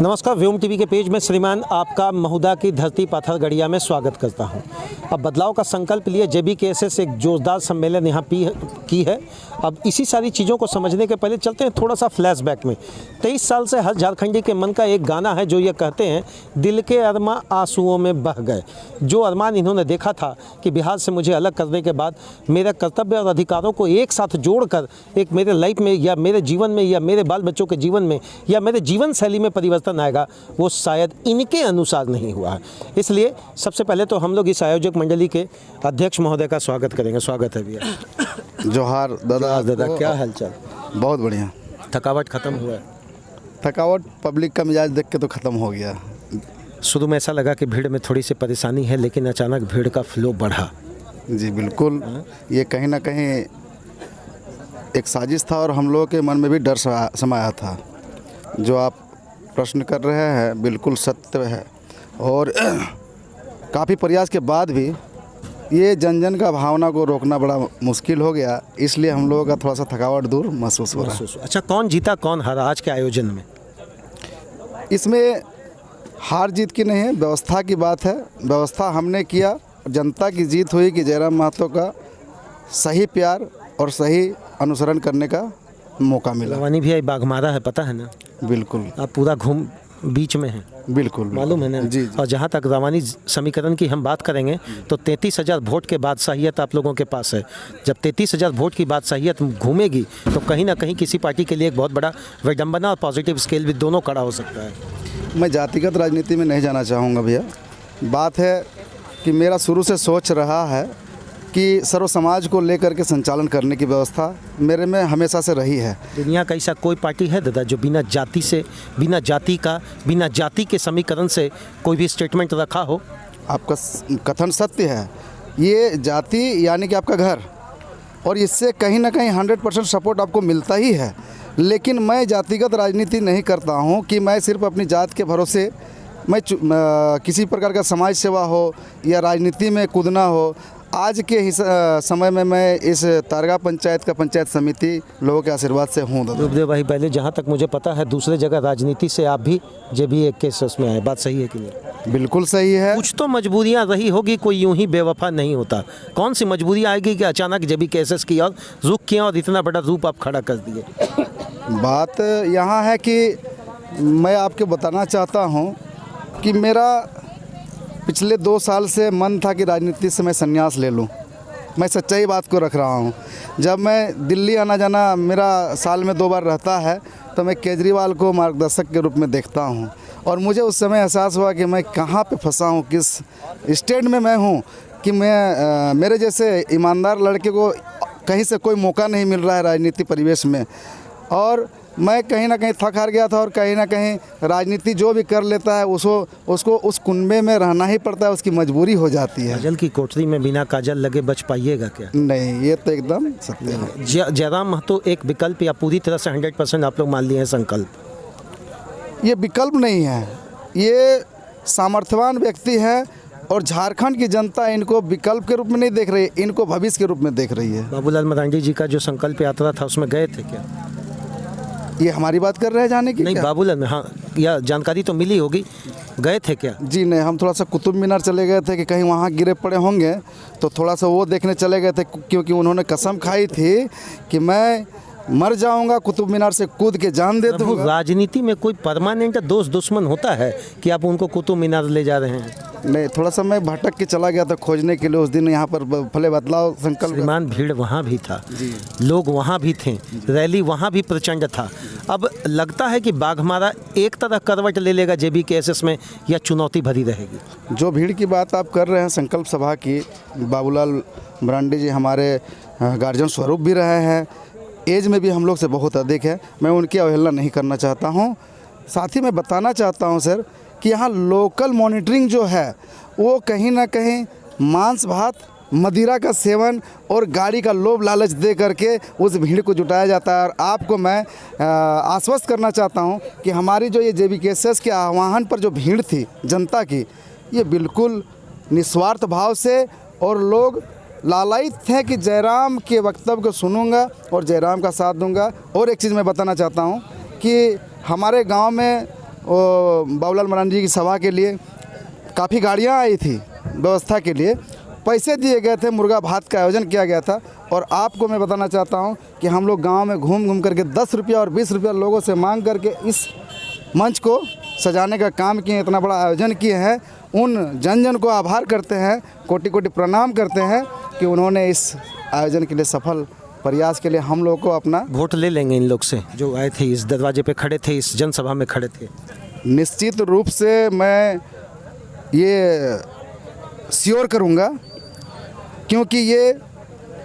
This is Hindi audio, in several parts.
नमस्कार, व्योम टीवी के पेज में श्रीमान आपका महुदा की धरती पाथरगढ़िया में स्वागत करता हूं। अब बदलाव का संकल्प लिए JBKSS एक जोरदार सम्मेलन यहाँ की है। अब इसी सारी चीज़ों को समझने के पहले चलते हैं थोड़ा सा फ्लैशबैक में। 23 साल से हर झारखंडी के मन का एक गाना है जो ये कहते हैं, दिल के अरमान आंसुओं में बह गए। जो अरमान इन्होंने देखा था कि बिहार से मुझे अलग करने के बाद मेरे कर्तव्य और अधिकारों को एक साथ जोड़कर एक मेरे लाइफ में या मेरे जीवन में या मेरे बाल बच्चों के जीवन में या मेरे जीवन शैली में परिवर्तन आएगा, वो शायद इनके अनुसार नहीं हुआ है। इसलिए सबसे पहले तो हम लोग इस आयोजक मंडली के अध्यक्ष महोदय का स्वागत करेंगे। स्वागत है भैया। जोहार दादा। क्या हालचाल? बहुत बढ़िया। थकावट खत्म हुआ है? थकावट पब्लिक का मिजाज देख के तो ख़त्म हो गया। शुरू में ऐसा लगा कि भीड़ में थोड़ी सी परेशानी है, लेकिन अचानक भीड़ का फ्लो बढ़ा। जी बिल्कुल। ये कहीं ना कहीं एक साजिश था और हम लोगों के मन में भी डर समाया था। जो आप प्रश्न कर रहे हैं बिल्कुल सत्य है और काफ़ी प्रयास के बाद भी ये जन जन का भावना को रोकना बड़ा मुश्किल हो गया। इसलिए हम लोगों का थोड़ा सा थकावट दूर महसूस हो रहा है। अच्छा, कौन जीता कौन हारा आज के आयोजन में? इसमें हार जीत की नहीं है, व्यवस्था की बात है। व्यवस्था हमने किया, जनता की जीत हुई कि जयराम महतो का सही प्यार और सही अनुसरण करने का मौका मिला। रवानी भी बाघमारा है, पता है ना? बिल्कुल। आप पूरा घूम बीच में हैं, बिल्कुल मालूम है ना? जी। और जहाँ तक रवानी समीकरण की हम बात करेंगे तो 33,000 वोट के बादशाहियत आप लोगों के पास है। जब 33,000 वोट की बादशाहियत घूमेगी तो कहीं ना कहीं किसी पार्टी के लिए एक बहुत बड़ा विडंबना और पॉजिटिव स्केल भी दोनों खड़ा हो सकता है। मैं जातिगत राजनीति में नहीं जाना चाहूँगा भैया। बात है कि मेरा शुरू से सोच रहा है कि सर्व समाज को लेकर के संचालन करने की व्यवस्था मेरे में हमेशा से रही है। दुनिया का ऐसा कोई पार्टी है दादा जो बिना जाति के समीकरण से कोई भी स्टेटमेंट रखा हो? आपका कथन सत्य है। ये जाति यानी कि आपका घर, और इससे कहीं ना कहीं 100% सपोर्ट आपको मिलता ही है। लेकिन मैं जातिगत राजनीति नहीं करता हूँ कि मैं सिर्फ अपनी जात के भरोसे मैं किसी प्रकार का समाज सेवा हो या राजनीति में कूदना हो। आज के समय में मैं इस तारगा पंचायत का पंचायत समिति लोगों के आशीर्वाद से हूँ। रूपदेव भाई, पहले जहाँ तक मुझे पता है दूसरे जगह राजनीति से आप भी JBKSS में आए, बात सही है कि नहीं? बिल्कुल सही है। कुछ तो मजबूरियाँ रही होगी, कोई यूं ही बेवफा नहीं होता। कौन सी मजबूरी आएगी कि अचानक JBKSS की और रुख किया और इतना बड़ा रूप आप खड़ा कर दिए? बात यहाँ है कि मैं आपको बताना चाहता हूँ कि मेरा पिछले 2 साल से मन था कि राजनीति से मैं संन्यास ले लूं। मैं सच्चाई बात को रख रहा हूं। जब मैं दिल्ली आना जाना मेरा साल में 2 बार रहता है तो मैं केजरीवाल को मार्गदर्शक के रूप में देखता हूं और मुझे उस समय एहसास हुआ कि मैं कहां पे फंसा हूं, किस स्टेट में मैं हूं कि मेरे जैसे ईमानदार लड़के को कहीं से कोई मौका नहीं मिल रहा है राजनीति परिवेश में। और मैं कहीं ना कहीं थक हार गया था और कहीं ना कहीं राजनीति जो भी कर लेता है उसको उस कुनबे में रहना ही पड़ता है, उसकी मजबूरी हो जाती है। काजल की कोठरी में बिना काजल लगे बच पाइएगा क्या? नहीं, ये तो एकदम सत्य है। जयराम महतो एक विकल्प या पूरी तरह से 100% आप लोग मान लिए हैं संकल्प? ये विकल्प नहीं है, ये सामर्थ्यवान व्यक्ति है और झारखंड की जनता इनको विकल्प के रूप में नहीं देख रही है, इनको भविष्य के रूप में देख रही है। बाबूलाल मरांडी जी का जो संकल्प यात्रा था उसमें गए थे क्या? ये हमारी बात कर रहे हैं जाने की? नहीं, बाबूलाल में, हाँ, या जानकारी तो मिली होगी, गए थे क्या? जी नहीं, हम थोड़ा सा कुतुब मीनार चले गए थे कि कहीं वहाँ गिरे पड़े होंगे तो थोड़ा सा वो देखने चले गए थे, क्योंकि उन्होंने कसम खाई थी कि मैं मर जाऊंगा, कुतुब मीनार से कूद के जान दे दूंगा। राजनीति में कोई परमानेंट दोस्त दुश्मन होता है कि आप उनको कुतुब मीनार ले जा रहे हैं? नहीं, थोड़ा सा मैं भटक के चला गया था खोजने के लिए उस दिन यहाँ पर भले बदलाव संकल्प। श्रीमान, भीड़ वहाँ भी था, लोग वहाँ भी थे, रैली वहाँ भी प्रचंड था। अब लगता है कि बाघमारा एक तरह करवट ले लेगा JBKSS में या चुनौती भरी रहेगी? जो भीड़ की बात आप कर रहे हैं संकल्प सभा की, बाबूलाल मरांडी जी हमारे गार्जियन स्वरूप भी रहे हैं, एज में भी हम लोग से बहुत अधिक है। मैं उनकी अवहेलना नहीं करना चाहता हूँ। साथ ही मैं बताना चाहता हूँ सर कि यहाँ लोकल मॉनिटरिंग जो है वो कहीं ना कहीं मांस भात, मदिरा का सेवन और गाड़ी का लोभ लालच दे करके उस भीड़ को जुटाया जाता है। और आपको मैं आश्वस्त करना चाहता हूँ कि हमारी जो ये JBKSS के आह्वान पर जो भीड़ थी जनता की, ये बिल्कुल निस्वार्थ भाव से और लोग लालायित हैं कि जयराम के वक्तव्य को सुनूंगा और जयराम का साथ दूंगा। और एक चीज़ मैं बताना चाहता हूं कि हमारे गांव में बाबूलाल मरांडी जी की सभा के लिए काफ़ी गाड़ियां आई थी, व्यवस्था के लिए पैसे दिए गए थे, मुर्गा भात का आयोजन किया गया था। और आपको मैं बताना चाहता हूं कि हम लोग गांव में घूम घूम करके 10 रुपया और 20 रुपया लोगों से मांग करके इस मंच को सजाने का काम किए, इतना बड़ा आयोजन किए हैं। उन जन जन को आभार करते हैं, कोटि कोटि प्रणाम करते हैं कि उन्होंने इस आयोजन के लिए सफल प्रयास के लिए हम लोग को अपना वोट ले लेंगे इन लोग से जो आए थे, इस दरवाजे पे खड़े थे, इस जनसभा में खड़े थे। निश्चित रूप से मैं ये श्योर करूँगा, क्योंकि ये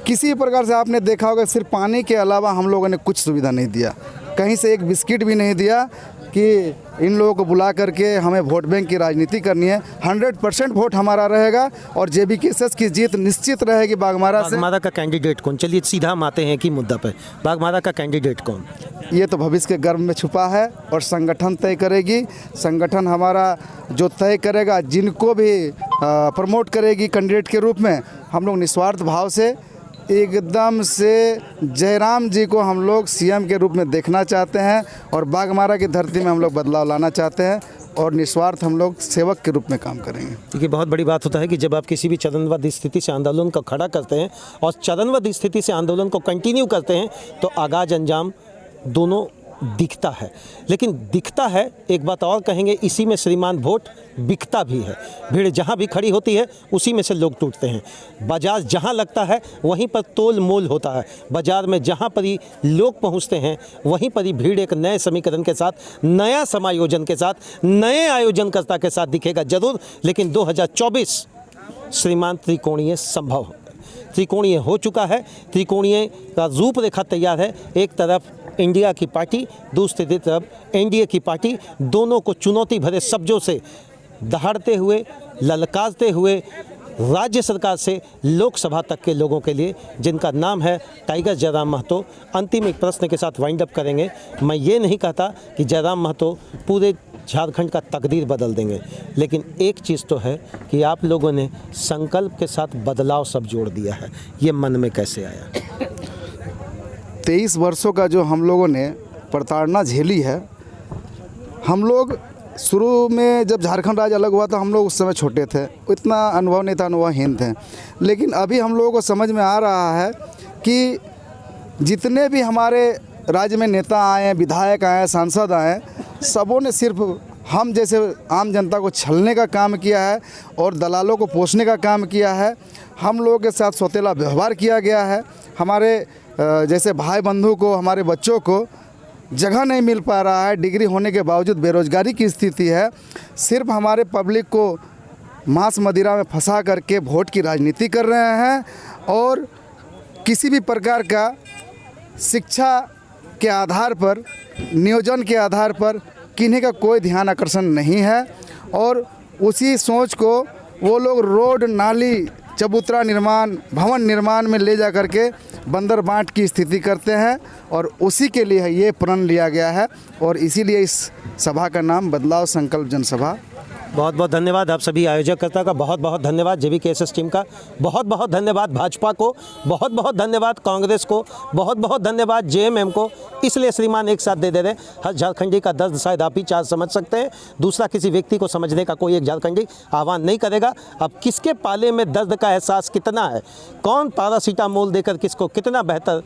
किसी प्रकार से आपने देखा होगा सिर्फ पानी के अलावा हम लोगों ने कुछ सुविधा नहीं दिया, कहीं से एक बिस्किट भी नहीं दिया कि इन लोगों को बुला करके हमें वोट बैंक की राजनीति करनी है। 100% वोट हमारा रहेगा और JBKSS की जीत निश्चित रहेगी बाघमारा से। बाघमारा का कैंडिडेट कौन? चलिए सीधा हम आते हैं कि मुद्दा पे, बाघमारा का कैंडिडेट कौन? ये तो भविष्य के गर्भ में छुपा है और संगठन तय करेगी। संगठन हमारा जो तय करेगा, जिनको भी प्रमोट करेगी कैंडिडेट के रूप में, हम लोग निस्वार्थ भाव से एकदम से जयराम जी को हम लोग CM के रूप में देखना चाहते हैं और बाघमारा की धरती में हम लोग बदलाव लाना चाहते हैं और निस्वार्थ हम लोग सेवक के रूप में काम करेंगे। देखिए, बहुत बड़ी बात होता है कि जब आप किसी भी चरणबद्ध स्थिति से आंदोलन को खड़ा करते हैं और चरणबद्ध स्थिति से आंदोलन को कंटिन्यू करते हैं तो आगाज अंजाम दोनों दिखता है। लेकिन दिखता है, एक बात और कहेंगे, इसी में श्रीमान वोट बिकता भी है। भीड़ जहाँ भी खड़ी होती है उसी में से लोग टूटते हैं। बाजार जहाँ लगता है वहीं पर तोल मोल होता है। बाजार में जहाँ पर ही लोग पहुँचते हैं वहीं पर ही भीड़ एक नए समीकरण के साथ, नया समायोजन के साथ, नए आयोजनकर्ता के साथ दिखेगा जरूर। लेकिन 2024 श्रीमान त्रिकोणीय संभव, त्रिकोणीय हो चुका है। त्रिकोणीय का रूपरेखा तैयार है। एक तरफ इंडिया की पार्टी, दूसरी तरफ NDA की पार्टी, दोनों को चुनौती भरे शब्दों से दहाड़ते हुए, ललकारते हुए राज्य सरकार से लोकसभा तक के लोगों के लिए, जिनका नाम है टाइगर जयराम महतो। अंतिम एक प्रश्न के साथ वाइंड अप करेंगे। मैं ये नहीं कहता कि जयराम महतो पूरे झारखंड का तकदीर बदल देंगे, लेकिन एक चीज़ तो है कि आप लोगों ने संकल्प के साथ बदलाव सब जोड़ दिया है। ये मन में कैसे आया? 23 वर्षों का जो हम लोगों ने प्रताड़ना झेली है, हम लोग शुरू में जब झारखंड राज्य अलग हुआ था, हम लोग उस समय छोटे थे, इतना अनुभव नहीं था, अनुभवहीन थे। लेकिन अभी हम लोगों को समझ में आ रहा है कि जितने भी हमारे राज्य में नेता आए, विधायक आए, सांसद आए, सबों ने सिर्फ हम जैसे आम जनता को छलने का काम किया है और दलालों को पोषने का काम किया है। हम लोगों के साथ सौतेला व्यवहार किया गया है। हमारे जैसे भाई बंधु को, हमारे बच्चों को जगह नहीं मिल पा रहा है, डिग्री होने के बावजूद बेरोजगारी की स्थिति है। सिर्फ हमारे पब्लिक को मांस मदिरा में फंसा करके वोट की राजनीति कर रहे हैं और किसी भी प्रकार का शिक्षा के आधार पर, नियोजन के आधार पर किन्हीं का कोई ध्यान आकर्षण नहीं है। और उसी सोच को वो लोग रोड, नाली, चबूतरा निर्माण, भवन निर्माण में ले जा करके बंदर बांट की स्थिति करते हैं और उसी के लिए ये प्रण लिया गया है और इसीलिए इस सभा का नाम बदलाव संकल्प जनसभा। बहुत बहुत धन्यवाद आप सभी आयोजकर्ता का, बहुत बहुत धन्यवाद JBKSS टीम का, बहुत बहुत धन्यवाद भाजपा को, बहुत बहुत धन्यवाद कांग्रेस को, बहुत बहुत धन्यवाद JMM को। इसलिए श्रीमान एक साथ दे रहे। हर झारखंडी का दर्द शायद आप ही चार समझ सकते हैं, दूसरा किसी व्यक्ति को समझने का कोई एक झारखंडी आह्वान नहीं करेगा। अब किसके पाले में दर्द का एहसास कितना है, कौन पैरासीटामोल देकर किसको कितना बेहतर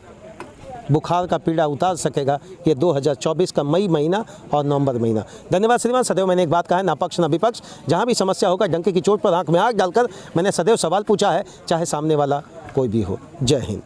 बुखार का पीड़ा उतार सकेगा, ये 2024 का मई महीना और नवंबर महीना। धन्यवाद श्रीमान। सदैव मैंने एक बात कहा है, ना पक्ष ना विपक्ष, जहाँ भी समस्या होगा डंके की चोट पर आंख में आंख डालकर मैंने सदैव सवाल पूछा है, चाहे सामने वाला कोई भी हो। जय हिंद।